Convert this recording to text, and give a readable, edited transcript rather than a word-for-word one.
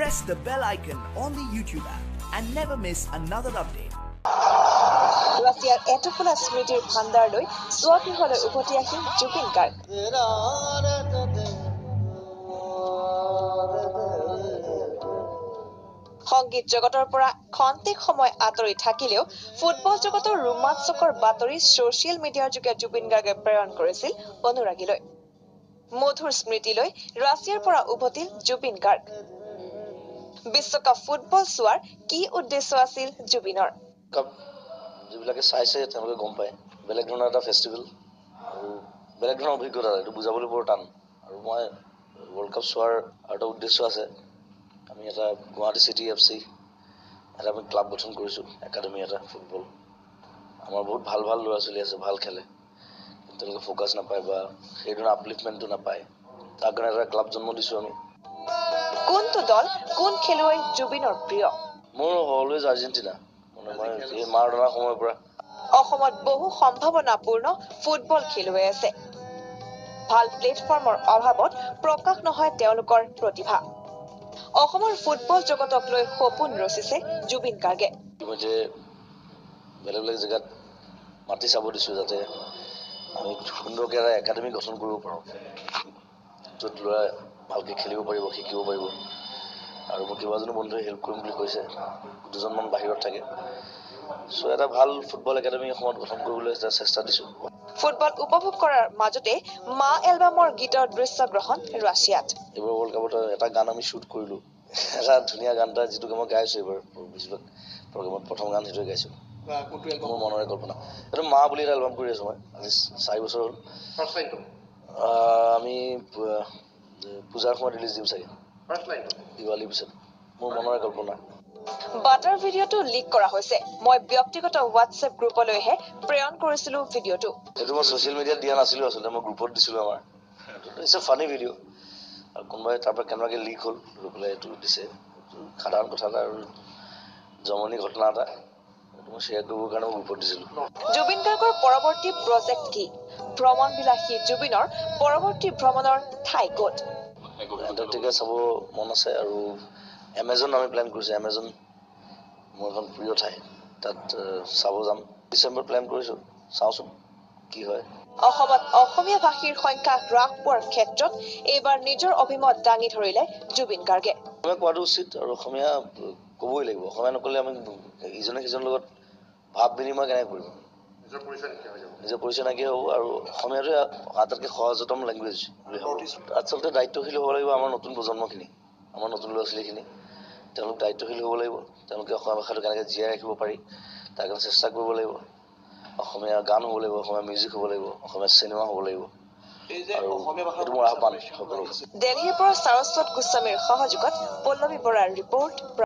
press the bell icon on the YouTube app and never miss another update. Russia's Etopola Smriti Bhandarloi Swakiholer Upoti ahi Zubeen Garg. সংগীত জগতৰ পৰা খন্তেক সময় আঁতৰি থাকিলেও football জগতৰ ৰোমাঞ্চকৰ বাতৰি সোশ্যাল মিডিয়াৰ যোগে জুবিন গাৰ্গে প্ৰেৰণ কৰিছিল অনুৰাগীলৈ মধুৰ স্মৃতিলৈ ৰাছিয়াৰ পৰা উভতিল জুবিন গাৰ্গ বিশ্বকাপ ফুটবল চোৱাৰ কি উদ্দেশ্য আছিল জুবিনৰ যিবিলাকে চাইছে তেওঁলোকে গম পায় বেলেগ ধৰণৰ এটা ফেষ্টিভেল আৰু বেলেগ ধৰণৰ অভিজ্ঞতা এইটো বুজাবলৈ বৰ টান আৰু মই ৱৰ্ল্ড কাপ চোৱাৰ এটা উদ্দেশ্য আছে আমি এটা গুৱাহাটী চিটি এফচি এটা আমি ক্লাব গঠন কৰিছোঁ একাডেমি এটা ফুটবল আমাৰ বহুত ভাল ভাল ল'ৰা ছোৱালী আছে ভাল খেলে কিন্তু তেওঁলোকে ফ'কাছ নাপায় বা সেই ধৰণৰ আপলিফমেণ্টটো নাপায় তাৰ কাৰণে এটা ক্লাব জন্ম দিছোঁ আমি কোনটো দল কোন খেলুৱৈ জুবিনৰ প্ৰিয় মোৰ অলৱেজ আৰ্জেণ্টিনা মানে মই এই মাৰাডোনাৰ সময়ৰ পৰা অসমত বহু সম্ভাৱনাপূৰ্ণ ফুটবল খেলুৱৈ আছে ভাল প্লেটফৰ্মৰ অভাৱত প্ৰকাশ নহয় তেওঁলোকৰ প্ৰতিভা অসমৰ ফুটবল জগতক লৈ সপোন ৰচিছে জুবিন গাৰ্গে যে বেলেগ বেলেগ জেগাত মাটি চাব দিছোঁ যাতে আমি সুন্দৰকৈ এটা একাডেমি গঠন কৰিব পাৰোঁ য'ত ল'ৰা ভালকৈ খেলিব পাৰিব শিকিব পাৰিব আৰু মোৰ কেইবাজনো বন্ধুৱে হেল্প কৰিম বুলি কৈছে দুজনমান বাহিৰত থাকে চ' এটা ভাল ফুটবল একাডেমি অসমত গঠন কৰিবলৈ এটা চেষ্টা দিছোঁ ফুটবল উপভোগ কৰাৰ মাজতে মা এলবামৰ গীতৰ দৃশ্যগ্ৰহণ ৰাছিয়াত এইবাৰ ৱৰ্ল্ড কাপত এটা গান আমি শ্বুট কৰিলোঁ এটা ধুনীয়া গান এটা যিটোকে মই গাইছোঁ এইবাৰ বেছিভাগ প্ৰগ্ৰেমত প্ৰথম গান সেইটোৱে গাইছোঁ মোৰ মনৰে কল্পনা এইটো মা বুলি এটা এলবাম কৰি আছোঁ মই আজি 4 বছৰ হ'ল আমি পূজাৰ সময়ত ৰিলিজ দিম চাগে দিৱালীৰ পিছত মোৰ মনৰে কল্পনা বাটাৰ ভিডিঅ'টো লিক কৰা হৈছে মই ব্যক্তিগত হোৱাটছএপ গ্ৰুপলৈহে প্ৰেৰণ কৰিছিলোঁ ভিডিঅ'টো এইটো মই ছ'চিয়েল মিডিয়াত দিয়া নাছিলোঁ আচলতে মই গ্ৰুপত দিছিলোঁ আমাৰ ইটছ এ ফানি ভিডিঅ' আৰু কোনোবাই তাৰ পৰা কেনেবাকৈ লিক হ'ল লৈ পেলাই এইটো দিছে সাধাৰণ কথা এটা আৰু জমনি ঘটনা এটা এইটো মই শ্বেয়াৰ কৰিবৰ কাৰণে মই গ্ৰুপত দিছিলোঁ জুবিন গাৰ্গৰ পৰৱৰ্তী প্ৰজেক্ট কি ভ্ৰমণ বিলাসী জুবিনৰ পৰৱৰ্তী ভ্ৰমণৰ ঠাই ক'ত এণ্টাৰ্কটিকা চাব মন আছে আৰু এমেজন আমি প্লেন কৰিছোঁ এমেজন মোৰ এখন প্ৰিয় ঠাই তাত চাব যাম ডিচেম্বৰ প্লেন কৰিছোঁ চাওঁচোন কি হয় অসমত অসমীয়া ভাষীৰ সংখ্যা হ্ৰাস পোৱাৰ ক্ষেত্ৰত এইবাৰ নিজৰ অভিমত দাঙি ধৰিলে জুবিন গাৰ্গে অসমীয়া কোৱাটো উচিত আৰু অসমীয়া ক'বই লাগিব অসমীয়া নক'লে আমি ইজনে সিজনৰ লগত ভাৱ বিনিময় কেনেকৈ কৰিম নিজৰ পৰিচয় নাইকিয়া হ'ব আৰু অসমীয়াটোৱে আটাইতকৈ সহজতম লেংগুৱেজ বুলি ভাবোঁ আচলতে দায়িত্বশীল হ'ব লাগিব আমাৰ নতুন প্ৰজন্মখিনি আমাৰ নতুন ল'ৰা ছোৱালীখিনি তেওঁলোক দায়িত্বশীল হ'ব লাগিব তেওঁলোকে অসমীয়া ভাষাটো কেনেকৈ জীয়াই ৰাখিব পাৰি তাৰ কাৰণে চেষ্টা কৰিব লাগিব অসমীয়া গান হ'ব লাগিব অসমীয়া মিউজিক হ'ব লাগিব অসমীয়া চিনেমা হ'ব লাগিব আৰু এইটো মোৰ আহ্বান সকলো দিল্লীৰ পৰা সাৰস্বত গোস্বামীৰ সহযোগত পল্লৱী বৰাৰ ৰিপৰ্ট